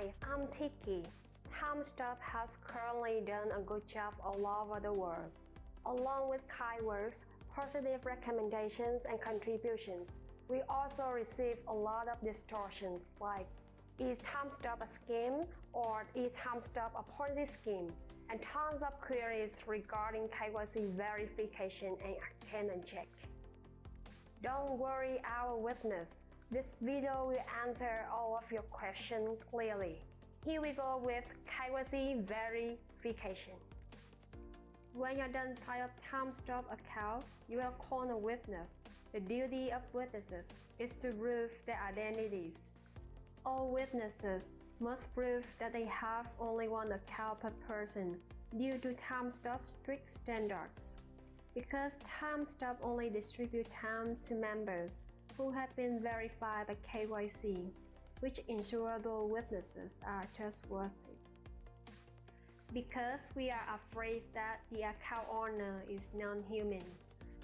Hi, I'm Tiki. Timestope has currently done a good job all over the world. Along with kind words, positive recommendations and contributions, we also receive a lot of distortions like, is Timestope a scam or is Timestope a Ponzi scheme? And tons of queries regarding KYC verification and attendance check. Don't worry, our witness. This video will answer all of your questions clearly. Here we go with KYC verification. When you're done sign up Timestope account, you will call a witness. The duty of witnesses is to prove their identities. All witnesses must prove that they have only one account per person due to Timestope's strict standards. Because Timestope only distributes time to members who have been verified by KYC, which ensure those witnesses are trustworthy. Because we are afraid that the account owner is non-human.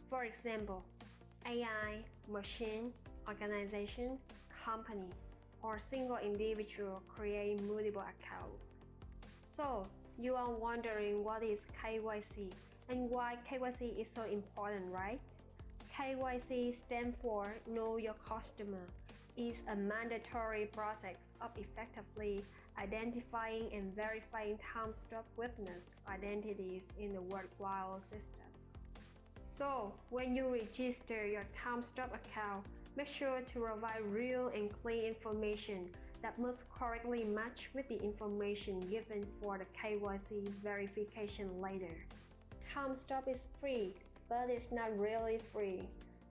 For example, AI, machine, organization, company, or single individual create multiple accounts. So, you are wondering what is KYC and why KYC is so important, right? KYC stands for Know Your Customer. It's a mandatory process of effectively identifying and verifying Timestope witness identities in the worldwide system. So, when you register your Timestope account, make sure to provide real and clean information that must correctly match with the information given for the KYC verification later. Timestope is free, but it's not really free.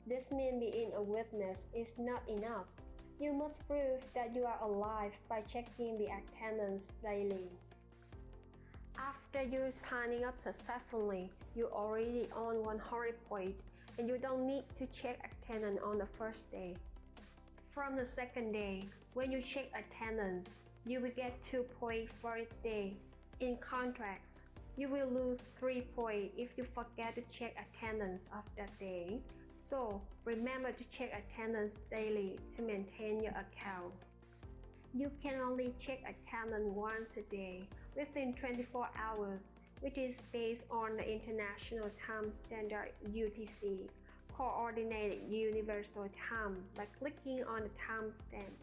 This means being a witness is not enough. You must prove that you are alive by checking the attendance daily. After you signing up successfully, you already own 100 points and you don't need to check attendance on the first day. From the second day, when you check attendance, you will get 2 points for each day. In contrast, you will lose 3 points if you forget to check attendance of that day. So, remember to check attendance daily to maintain your account. You can only check attendance once a day within 24 hours, which is based on the International Time Standard UTC, Coordinated Universal Time, by clicking on the timestamp.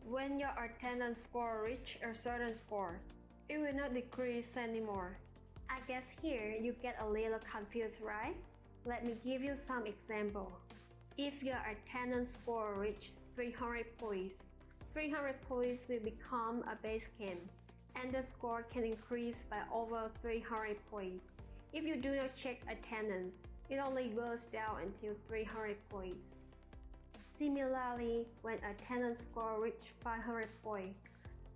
When your attendance score reaches a certain score, it will not decrease anymore. I guess here you get a little confused, right? Let me give you some example. If your attendance score reaches 300 points, 300 points will become a base camp, and the score can increase by over 300 points. If you do not check attendance, it only goes down until 300 points. Similarly, when attendance score reaches 500 points,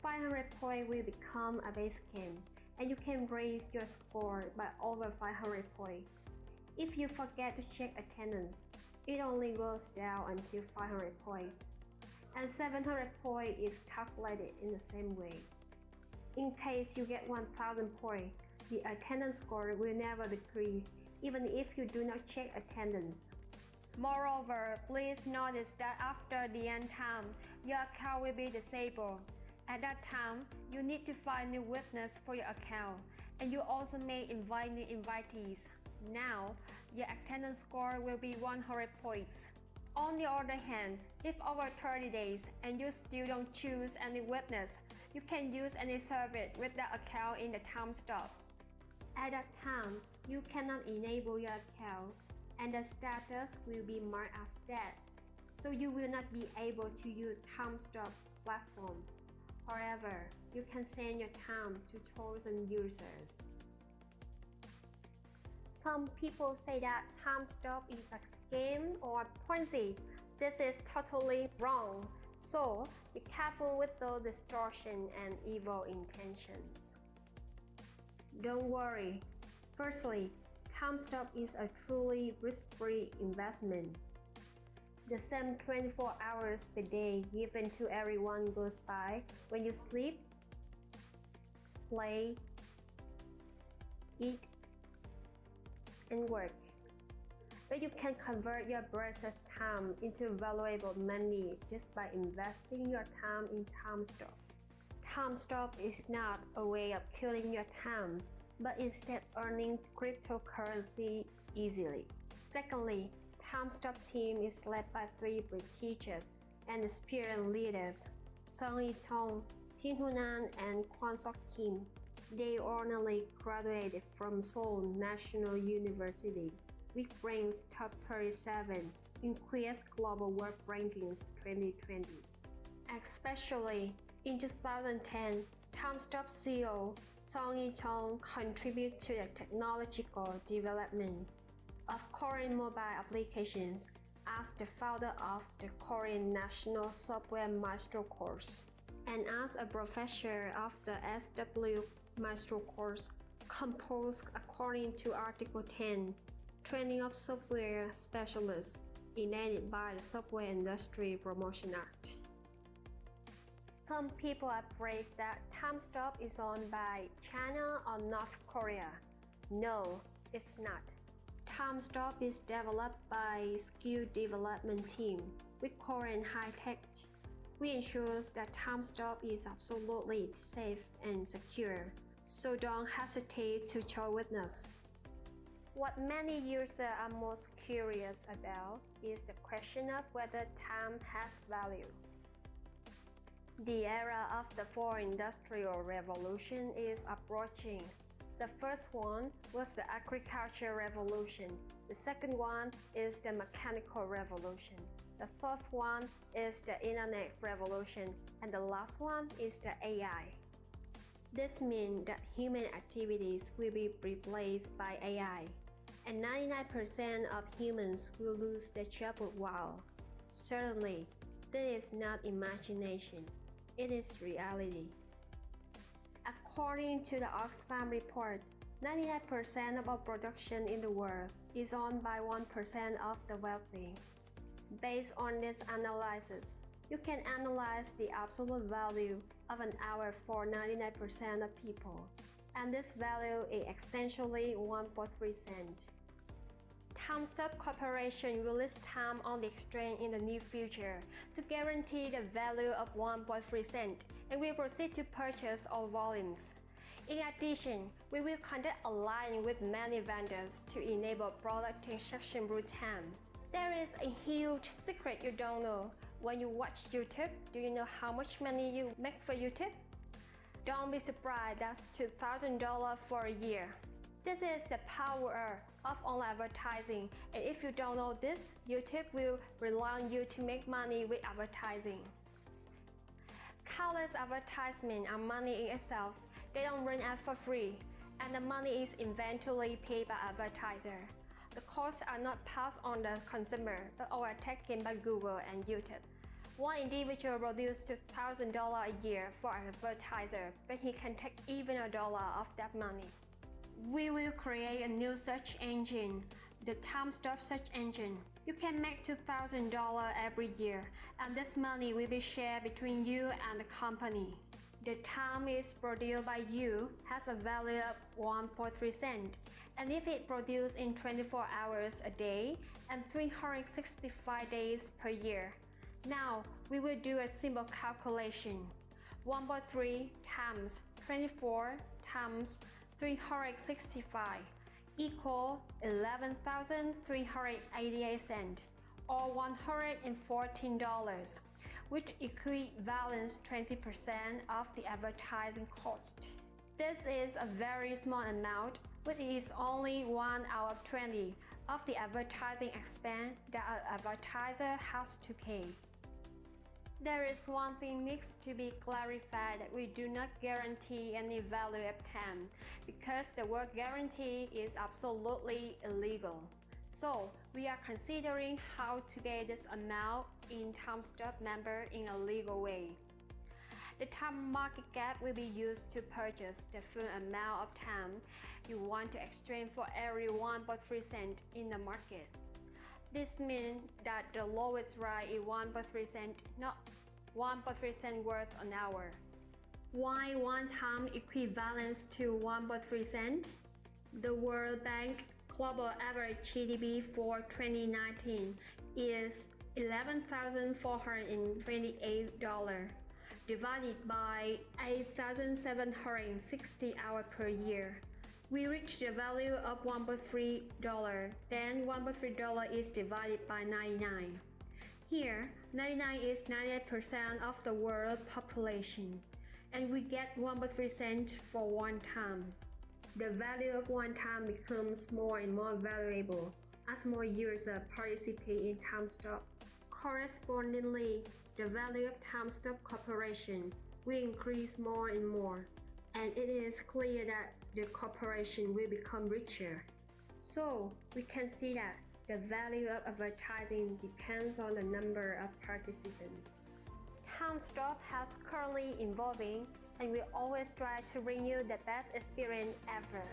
500 points will become a base camp, and you can raise your score by over 500 points. If you forget to check attendance, it only goes down until 500 points. And 700 points is calculated in the same way. In case you get 1000 points, the attendance score will never decrease even if you do not check attendance. Moreover, please notice that after the end time, your account will be disabled. At that time, you need to find new witness for your account, and you also may invite new invitees. Now, your attendance score will be 100 points. On the other hand, if over 30 days and you still don't choose any witness, you can use any service with that account in the Timestope. At that time, you cannot enable your account, and the status will be marked as dead, so you will not be able to use Timestope platform. However, you can send your time to chosen users. Some people say that Timestope is a scam or Ponzi. This is totally wrong. So, be careful with those distortion and evil intentions. Don't worry. Firstly, Timestope is a truly risk-free investment. The same 24 hours per day given to everyone goes by when you sleep, play, eat, and work. But you can convert your precious time into valuable money just by investing your time in Timestope. timestope is not a way of killing your time, but instead earning cryptocurrency easily. Secondly, timestope team is led by 3 prestigious and experienced leaders, Song Yi-tong, Tin Hunan, and Kwon Sok Kim. They originally graduated from Seoul National University, which ranks top 37 in Quest Global World Rankings 2020. Especially in 2010, timestope CEO Song Yi-tong contributed to the technological development of Korean mobile applications as the founder of the Korean National Software Master course and as a professor of the SW Master course composed according to Article 10, Training of Software Specialists enacted by the Software Industry Promotion Act. Some people are afraid that timestope is owned by China or North Korea. No, it's not. timestope is developed by skill development team with Korean high-tech. We ensure that timestope is absolutely safe and secure, so don't hesitate to join with us. What many users are most curious about is the question of whether time has value. The era of the fourth industrial revolution is approaching. The first one was the agricultural revolution. The second one is the mechanical revolution. The third one is the internet revolution. And the last one is the AI. This means that human activities will be replaced by AI. And 99% of humans will lose their job for a while. Certainly, this is not imagination. It is reality. According to the Oxfam report, 99% of all production in the world is owned by 1% of the wealthy. Based on this analysis, you can analyze the absolute value of an hour for 99% of people, and this value is essentially 1.3 cents. timestope Corporation will list time on the exchange in the near future to guarantee the value of 1.3 cents and will proceed to purchase all volumes. In addition, we will conduct alliance with many vendors to enable product transaction through time. There is a huge secret you don't know. When you watch YouTube, do you know how much money you make for YouTube? Don't be surprised, that's $2,000 for a year. This is the power of online advertising, and if you don't know this, YouTube will rely on you to make money with advertising. Countless advertisements are money in itself. They don't run ads for free, and the money is eventually paid by advertisers. The costs are not passed on the consumer, but are taken by Google and YouTube. One individual produces $2,000 a year for an advertiser, but he can take even $1 of that money. We will create a new search engine, the timestope search engine. You can make $2,000 every year, and this money will be shared between you and the company. The time is produced by you has a value of 1.3 cents, and if it produced in 24 hours a day and 365 days per year. Now, we will do a simple calculation. 1.3 times 24 times 365 equal $11,388 or $114, which equivalents 20% of the advertising cost. This is a very small amount, which is only 1 out of 20 of the advertising expense that an advertiser has to pay. There is one thing needs to be clarified, that we do not guarantee any value of time because the word guarantee is absolutely illegal. So we are considering how to pay this amount in timestope member in a legal way. The time market cap will be used to purchase the full amount of time you want to exchange for every 1.3 cents in the market. This means that the lowest rate is 1.3 cents, not 1.3 cents worth an hour. Why one time equivalents to 1.3 cents? The World Bank global average GDP for 2019 is $11,428. divided by 8,760 hours per year. We reach the value of $1.3. Then $1.3 is divided by 99. Here, 99 is 98% of the world population, and we get 1.3 cents for 1 time. The value of 1 time becomes more and more valuable as more users participate in timestope. Correspondingly, the value of timestope corporation will increase more and more, and it is clear that the corporation will become richer. So, we can see that the value of advertising depends on the number of participants. Timestope has currently evolving, and we always try to bring you the best experience ever.